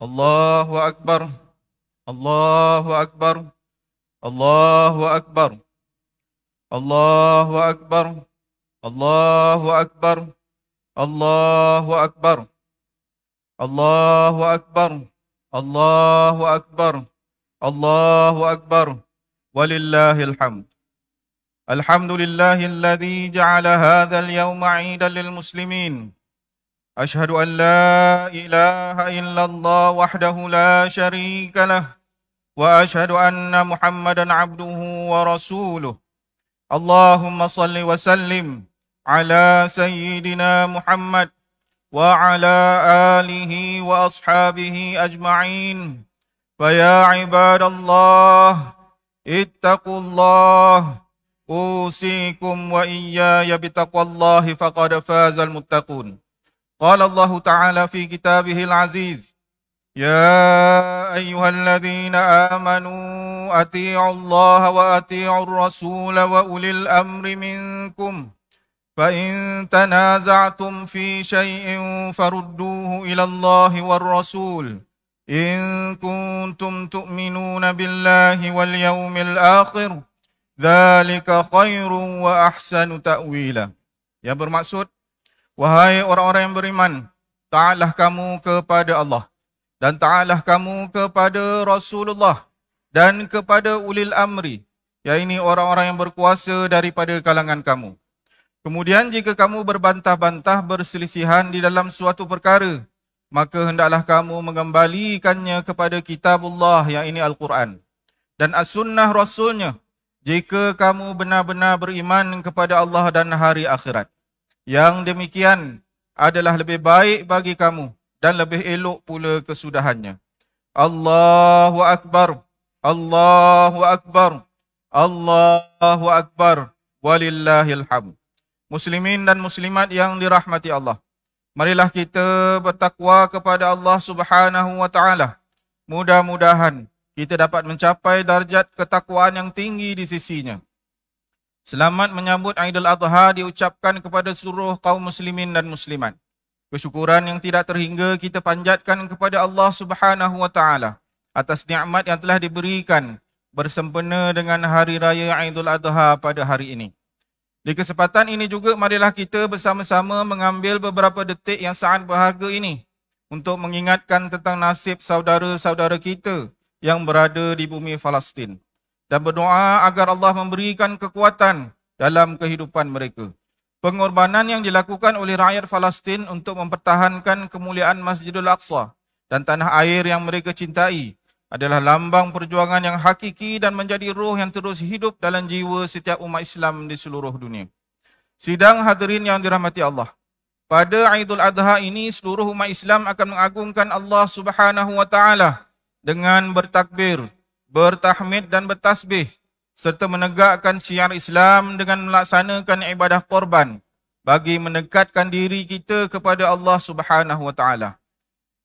Allahu Akbar, Allahu Akbar, Allahu Akbar, Allahu Akbar, Allahu Akbar, Allahu Akbar, Allahu Akbar, Allahu Akbar, Allahu Akbar, walillahil hamd. Alhamdulillahilladzi ja'ala hadzal yawma 'iidan lil muslimin. أشهد أن لا إله إلا الله وحده لا شريك له وأشهد أن محمدا عبده ورسوله اللهم صل وسلم على سيدنا محمد وعلى آله وأصحابه أجمعين فيا عباد الله اتقوا الله أوصيكم وإياي بتقوى الله فقد فاز المتقون. قال الله تعالى في كتابه العزيز يا أيها الذين آمنوا أطيعوا الله وأطيعوا الرسول وأولي الأمر منكم فإن تنازعتم في شيء فردوه إلى الله والرسول إن كنتم تؤمنون بالله واليوم الآخر ذلك خير وأحسن تأويلا. Yang bermaksud, wahai orang-orang yang beriman, taatlah kamu kepada Allah dan taatlah kamu kepada Rasulullah dan kepada ulil amri, yaitu orang-orang yang berkuasa daripada kalangan kamu. Kemudian jika kamu berbantah-bantah berselisihan di dalam suatu perkara, maka hendaklah kamu mengembalikannya kepada kitabullah, yang ini Al-Quran, dan as-sunnah Rasulnya, jika kamu benar-benar beriman kepada Allah dan hari akhirat. Yang demikian adalah lebih baik bagi kamu dan lebih elok pula kesudahannya. Allahu Akbar, Allahu Akbar, Allahu Akbar, walillahil hamd. Muslimin dan muslimat yang dirahmati Allah, marilah kita bertakwa kepada Allah Subhanahu wa taala. Mudah-mudahan kita dapat mencapai darjat ketakwaan yang tinggi di sisinya. Selamat menyambut Aidil Adha diucapkan kepada seluruh kaum muslimin dan muslimat. Kesyukuran yang tidak terhingga kita panjatkan kepada Allah Subhanahu wa taala atas nikmat yang telah diberikan bersempena dengan hari raya Aidil Adha pada hari ini. Di kesempatan ini juga marilah kita bersama-sama mengambil beberapa detik yang sangat berharga ini untuk mengingatkan tentang nasib saudara-saudara kita yang berada di bumi Palestin, dan berdoa agar Allah memberikan kekuatan dalam kehidupan mereka. Pengorbanan yang dilakukan oleh rakyat Palestin untuk mempertahankan kemuliaan Masjidul Aqsa dan tanah air yang mereka cintai adalah lambang perjuangan yang hakiki dan menjadi roh yang terus hidup dalam jiwa setiap umat Islam di seluruh dunia. Sidang hadirin yang dirahmati Allah, pada Aidul Adha ini seluruh umat Islam akan mengagungkan Allah Subhanahu wa taala dengan bertakbir, bertahmid dan bertasbih, serta menegakkan syiar Islam dengan melaksanakan ibadah korban bagi mendekatkan diri kita kepada Allah Subhanahu wa taala.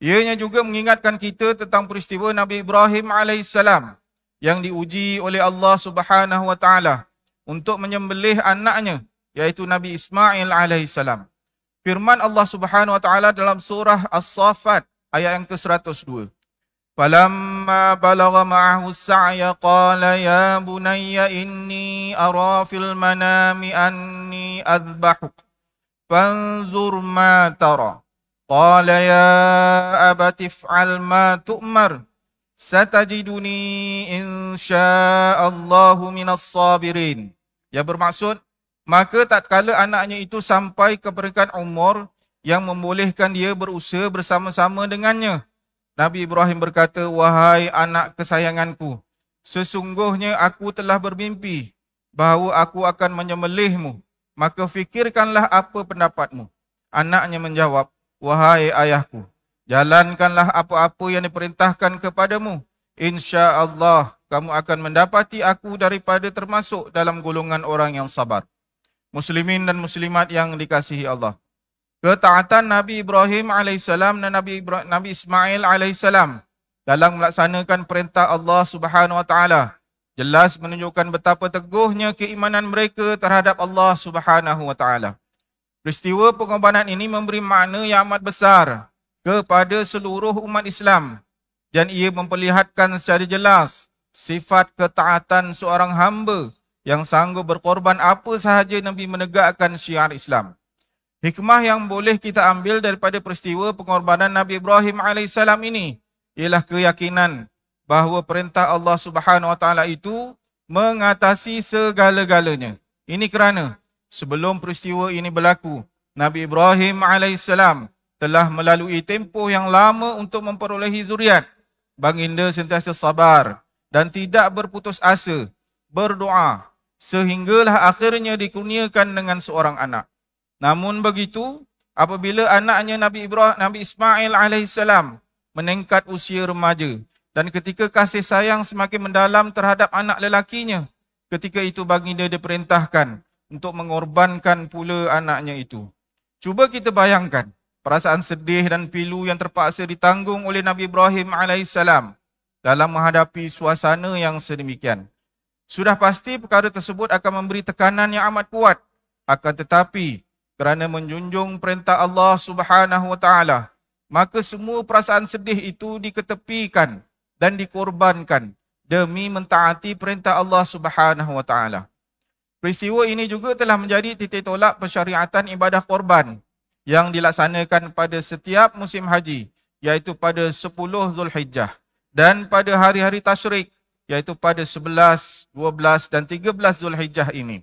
Ianya juga mengingatkan kita tentang peristiwa Nabi Ibrahim alaihissalam yang diuji oleh Allah Subhanahu wa taala untuk menyembelih anaknya, yaitu Nabi Ismail alaihissalam. Firman Allah Subhanahu wa taala dalam surah As-Saffat ayat yang ke-102. فَلَمَّا بَلَغَ مَعَهُ السَّعْيَ قَالَ يَا بُنَيَّ إِنِّي أَرَى فِي الْمَنَامِ أَنِّي أَذْبَحُكَ فَانْظُرْ مَا تَرَى قَالَ يَا أَبَتِ افْعَلْ مَا تُؤْمَرُ سَتَجِدُنِي إِنْ شَاءَ اللَّهُ مِنَ الصَّابِرِينَ. Yang bermaksud, maka tatkala anaknya itu sampai ke peringkat umur yang membolehkan dia berusaha bersama-sama dengannya, Nabi Ibrahim berkata, wahai anak kesayanganku, sesungguhnya aku telah bermimpi bahawa aku akan menyembelihmu, maka fikirkanlah apa pendapatmu. Anaknya menjawab, wahai ayahku, jalankanlah apa-apa yang diperintahkan kepadamu. InsyaAllah kamu akan mendapati aku daripada termasuk dalam golongan orang yang sabar. Muslimin dan muslimat yang dikasihi Allah, ketaatan Nabi Ibrahim alaihissalam dan Nabi Ismail alaihissalam dalam melaksanakan perintah Allah Subhanahu wa taala jelas menunjukkan betapa teguhnya keimanan mereka terhadap Allah Subhanahu wa taala. Peristiwa pengorbanan ini memberi makna yang amat besar kepada seluruh umat Islam, dan ia memperlihatkan secara jelas sifat ketaatan seorang hamba yang sanggup berkorban apa sahaja Nabi menegakkan syiar Islam. Hikmah yang boleh kita ambil daripada peristiwa pengorbanan Nabi Ibrahim AS ini ialah keyakinan bahawa perintah Allah Subhanahu Wa Taala itu mengatasi segala-galanya. Ini kerana sebelum peristiwa ini berlaku, Nabi Ibrahim AS telah melalui tempoh yang lama untuk memperolehi zuriat. Baginda sentiasa sabar dan tidak berputus asa, berdoa, sehinggalah akhirnya dikurniakan dengan seorang anak. Namun begitu, apabila anaknya Nabi Ismail AS meningkat usia remaja, dan ketika kasih sayang semakin mendalam terhadap anak lelakinya, ketika itu baginda diperintahkan untuk mengorbankan pula anaknya itu. Cuba kita bayangkan perasaan sedih dan pilu yang terpaksa ditanggung oleh Nabi Ibrahim AS dalam menghadapi suasana yang sedemikian. Sudah pasti perkara tersebut akan memberi tekanan yang amat kuat. Akan tetapi, kerana menjunjung perintah Allah Subhanahu Wa Taala, maka semua perasaan sedih itu diketepikan dan dikorbankan demi mentaati perintah Allah Subhanahu Wa Taala. Peristiwa ini juga telah menjadi titik tolak pensyariatan ibadah korban yang dilaksanakan pada setiap musim haji, iaitu pada 10 Zulhijjah, dan pada hari-hari tasyrik, iaitu pada 11, 12 dan 13 Zulhijjah ini.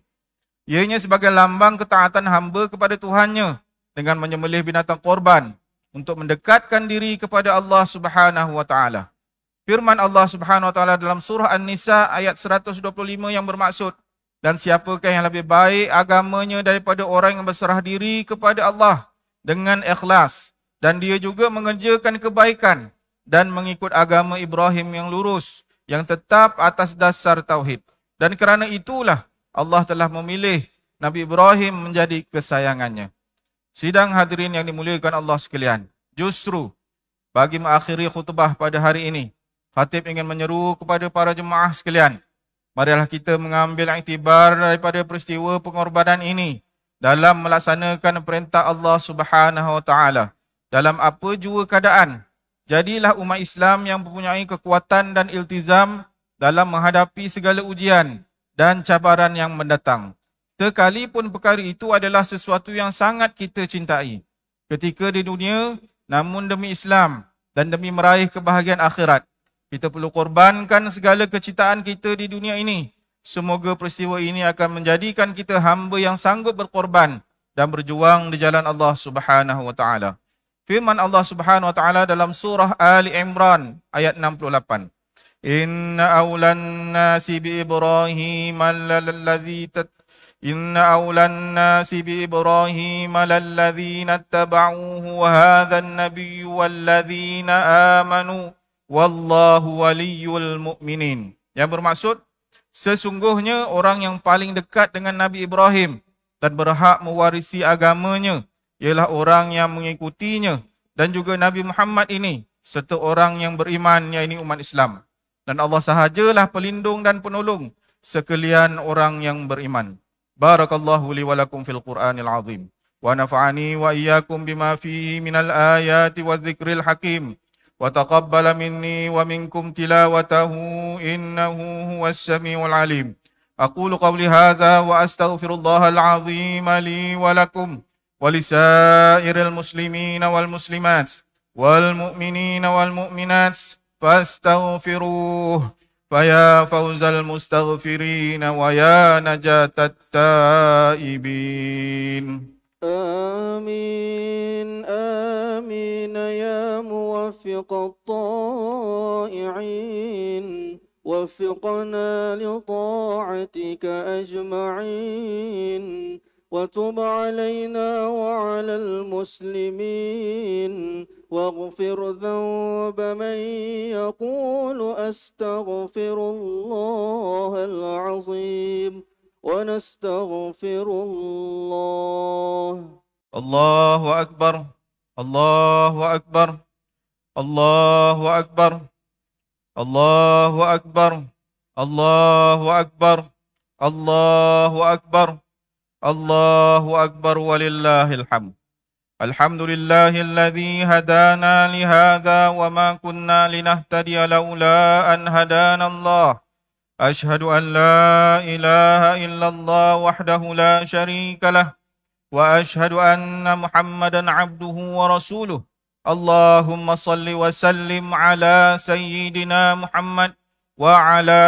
Ianya sebagai lambang ketaatan hamba kepada Tuhannya dengan menyembelih binatang korban untuk mendekatkan diri kepada Allah Subhanahu Wa Taala. Firman Allah Subhanahu Wa Taala dalam surah An-Nisa ayat 125 yang bermaksud, dan siapakah yang lebih baik agamanya daripada orang yang berserah diri kepada Allah dengan ikhlas, dan dia juga mengerjakan kebaikan dan mengikut agama Ibrahim yang lurus, yang tetap atas dasar tauhid. Dan kerana itulah Allah telah memilih Nabi Ibrahim menjadi kesayangannya. Sidang hadirin yang dimuliakan Allah sekalian, justru bagi mengakhiri khutbah pada hari ini, khatib ingin menyeru kepada para jemaah sekalian, marilah kita mengambil iktibar daripada peristiwa pengorbanan ini dalam melaksanakan perintah Allah Subhanahu Wa Taala dalam apa jua keadaan. Jadilah umat Islam yang mempunyai kekuatan dan iltizam dalam menghadapi segala ujian dan cabaran yang mendatang. Sekalipun perkara itu adalah sesuatu yang sangat kita cintai ketika di dunia, namun demi Islam dan demi meraih kebahagiaan akhirat, kita perlu korbankan segala kecintaan kita di dunia ini. Semoga peristiwa ini akan menjadikan kita hamba yang sanggup berkorban dan berjuang di jalan Allah Subhanahu Wa Taala. Firman Allah Subhanahu Wa Taala dalam surah Ali Imran ayat 68. Inna awlan nasi bi Ibrahim lalladzina tabauhu wa hadha an-nabiyyu walladzina amanu wallahu waliyul mu'minin. Yang bermaksud, sesungguhnya orang yang paling dekat dengan Nabi Ibrahim dan berhak mewarisi agamanya ialah orang yang mengikutinya dan juga Nabi Muhammad ini serta orang yang beriman, yakni umat Islam. Dan Allah sahajalah pelindung dan penolong sekalian orang yang beriman. Barakallahu li wa lakum fil Qur'anil azim wa nafa'ani wa iyyakum bima fihi minal ayati wadh-dhikril hakim wa taqabbala minni wa minkum tilawatahu innahu huwas samiul alim. Aqulu qawli hadza wa astaghfirullahal azim li wa lakum ولسائر المسلمين والمسلمات والمؤمنين والمؤمنات فاستغفروه فيا فوز المستغفرين ويا نجاة التائبين. آمين آمين يا موفق الطائعين وفقنا لطاعتك أجمعين وتب علينا وعلى المسلمين واغفر ذنب من يقول أستغفر الله العظيم ونستغفر الله. الله أكبر الله أكبر الله أكبر الله أكبر الله أكبر الله أكبر Allahu Akbar walillahil hamd. الحمد لله الذي هدانا لهذا وما كنا لنهتدي لولا أن هدانا الله أشهد أن لا إله إلا الله وحده لا شريك له وأشهد أن محمدا عبده ورسوله اللهم صل وسلم على سيدنا محمد وعلى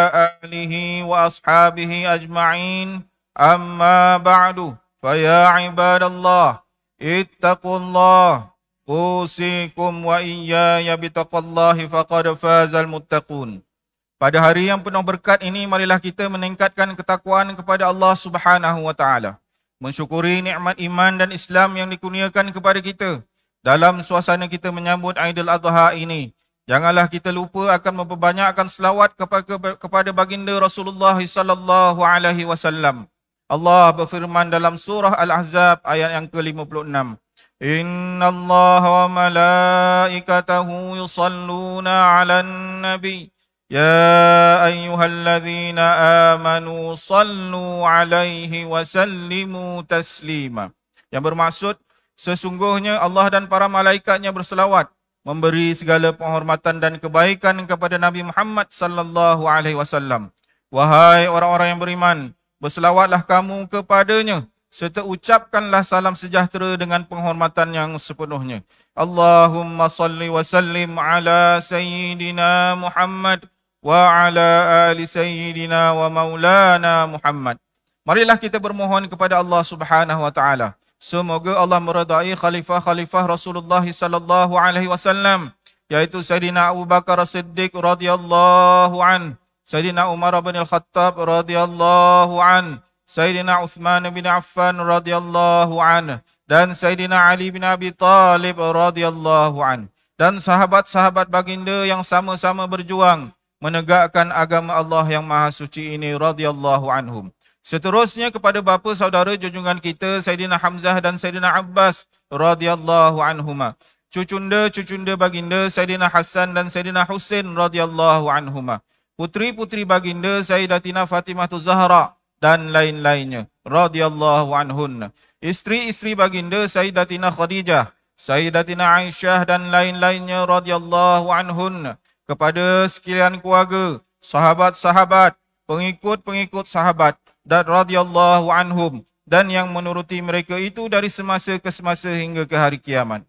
آله وأصحابه أجمعين أما بعد فيا عباد الله اتقوا الله أوصيكم وإياي بتقوى الله فقد فاز المتقون. Pada hari yang penuh berkat ini, marilah kita meningkatkan ketakwaan kepada Allah Subhanahu wa taala. Mensyukuri nikmat iman dan Islam yang dikurniakan kepada kita. Dalam suasana kita menyambut Aidil Adha ini, janganlah kita lupa akan memperbanyakkan selawat kepada baginda Rasulullah sallallahu alaihi wasallam. Allah berfirman dalam surah Al-Ahzab ayat yang ke-56. Innallaha wa malaikatahu yusalluna 'alan nabi ya ayyuhalladzina amanu sallu 'alaihi wa sallimu taslima. Yang bermaksud sesungguhnya Allah dan para malaikatnya berselawat, memberi segala penghormatan dan kebaikan kepada Nabi Muhammad sallallahu alaihi wasallam. Wahai orang-orang yang beriman, berselawatlah kamu kepadanya serta ucapkanlah salam sejahtera dengan penghormatan yang sepenuhnya. Allahumma salli wa sallim ala sayyidina Muhammad wa ala ali sayyidina wa maulana Muhammad. Marilah kita bermohon kepada Allah Subhanahu wa taala, semoga Allah meridai khalifah-khalifah Rasulullah sallallahu alaihi wasallam, yaitu Sayyidina Abu Bakar As-Siddiq radhiyallahu an, Sayyidina Umar bin Al-Khattab radhiyallahu an, Sayyidina Uthman bin Affan radhiyallahu an, dan Sayyidina Ali bin Abi Talib radhiyallahu an, dan sahabat-sahabat baginda yang sama-sama berjuang menegakkan agama Allah yang maha suci ini radhiyallahu anhum. Seterusnya kepada bapa saudara junjungan kita Sayyidina Hamzah dan Sayyidina Abbas radhiyallahu anhuma, cucunda baginda Sayyidina Hasan dan Sayyidina Husain radhiyallahu anhuma, putri-putri baginda Sayyidatina Fatimah Zahra dan lain-lainnya radhiyallahu anhunna, isteri-isteri baginda Sayyidatina Khadijah, Sayyidatina Aisyah dan lain-lainnya radhiyallahu anhunna, kepada sekalian keluarga, sahabat-sahabat, pengikut-pengikut sahabat dan radhiyallahu anhum, dan yang menuruti mereka itu dari semasa ke semasa hingga ke hari kiamat.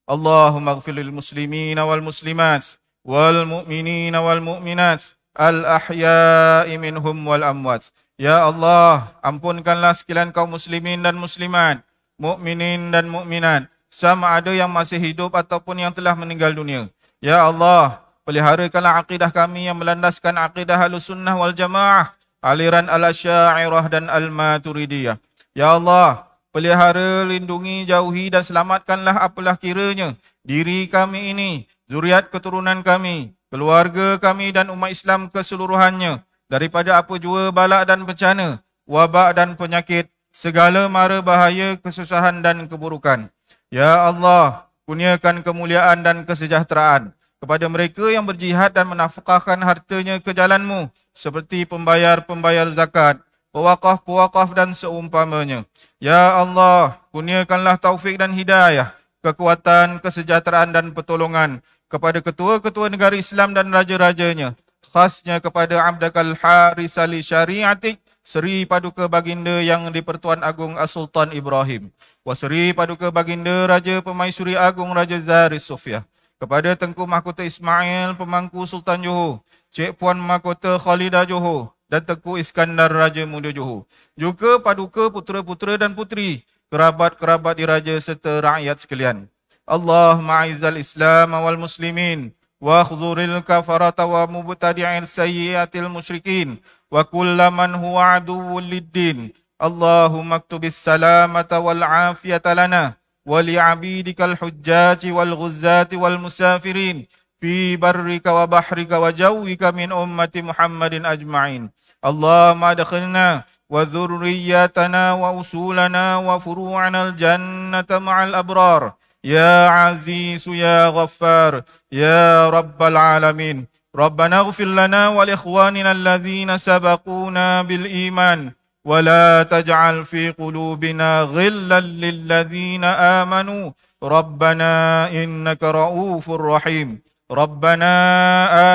Allahumma ighfir lil muslimina wal muslimat wal mu'minina wal mu'minat al ahya'i minhum wal amwat. Ya Allah, ampunkanlah sekalian kaum muslimin dan muslimat, mukminin dan mukminat, sama ada yang masih hidup ataupun yang telah meninggal dunia. Ya Allah, peliharakanlah akidah kami yang melandaskan akidah Ahlussunnah wal Jamaah, aliran Al-Asy'ariyah dan Al-Maturidiyah. Ya Allah, pelihara, lindungi, jauhi dan selamatkanlah apalah kiranya diri kami ini, zuriat keturunan kami, keluarga kami dan umat Islam keseluruhannya daripada apa jua bala dan bencana, wabak dan penyakit, segala mara bahaya, kesusahan dan keburukan. Ya Allah, kurniakan kemuliaan dan kesejahteraan kepada mereka yang berjihad dan menafkahkan hartanya ke jalan-Mu, seperti pembayar-pembayar zakat, pewakaf-pewakaf dan seumpamanya. Ya Allah, kurniakanlah taufik dan hidayah, kekuatan, kesejahteraan dan pertolongan kepada ketua-ketua negara Islam dan raja-rajanya, khasnya kepada Abdakal Haris Ali Syariatik, Seri Paduka Baginda yang di-Pertuan Agung As-Sultan Ibrahim, Wasri Paduka Baginda Raja Pemaisuri Agung Raja Zaris Sofia, kepada Tengku Mahkota Ismail Pemangku Sultan Johor, Cik Puan Mahkota Khalidah Johor, dan Tengku Iskandar Raja Muda Johor, juga Paduka putera-putera dan puteri, kerabat-kerabat diraja serta rakyat sekalian. Allahumma a'izzal Islam wal muslimin wa khudhuril kafarata wa mubtadi'il sayyiatil musyrikin wa kullaman huwa aduwwul lid-din. Allahumma aktubis salamata wal afiyata lana wa li'abidikal hujjaji wal ghuzzati wal musafirin fi barrika wa bahrika wa jawwika min ummati Muhammadin ajma'in. Allahumma adkhilna wa dhurriyyatana wa usulana wa furu'ana al-jannata ma'al abrar. Ya Aziz Ya Ghaffar Ya Rabbal Alamin. Rabbana ighfir lana wa li ikhwanina alladhina sabaquna bil iman ولا تجعل في قلوبنا غلا للذين آمنوا ربنا إنك رؤوف رحيم. ربنا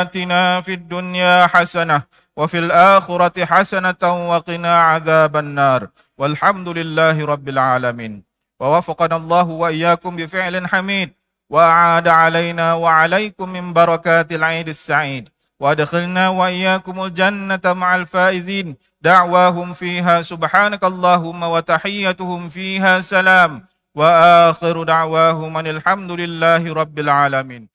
آتنا في الدنيا حسنة وفي الآخرة حسنة وقنا عذاب النار والحمد لله رب العالمين. ووفقنا الله وإياكم بفعل حميد وأعاد علينا وعليكم من بركات العيد السعيد وأدخلنا وإياكم الجنة مع الفائزين. دعواهم فيها سبحانك اللهم وتحيتهم فيها سلام وآخر دعواهم أن الحمد لله رب العالمين.